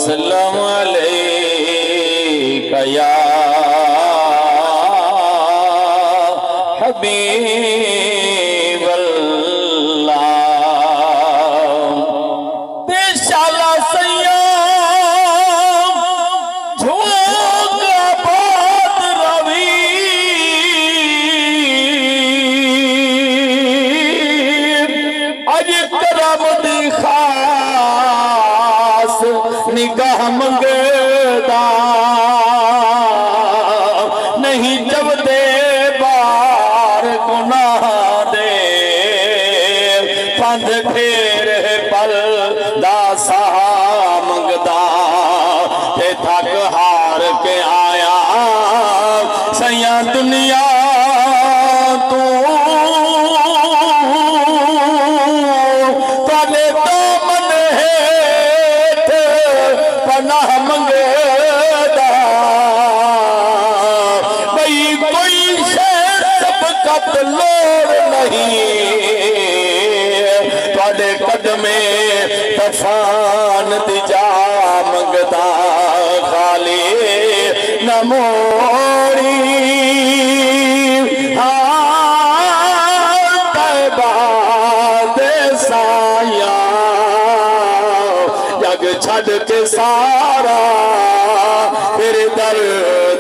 वसल्लम अलैका या हबीबल्लाह। बेशाला सैयाम झोंका बात रवि अज करम दी खास निगाह मंगदा नहीं जब दे बार गुनाह दे पंध फेर पल दा सहा मंगदा ते थक हार के आया सैया दुनिया तू ताले तो मन हेठ पनाह मंगदा भई कोई शेर सबकत लोड़ नहीं ताले कदमे तफान दी जा मंगदा खाली न मोड़ी तैबा दे साया जग छड़ के सारा तेरे दर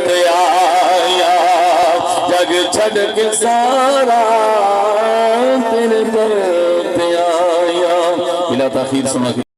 ते आया जग छड़ के सारा तेरे दर ते आया बिला ताखीर सुना।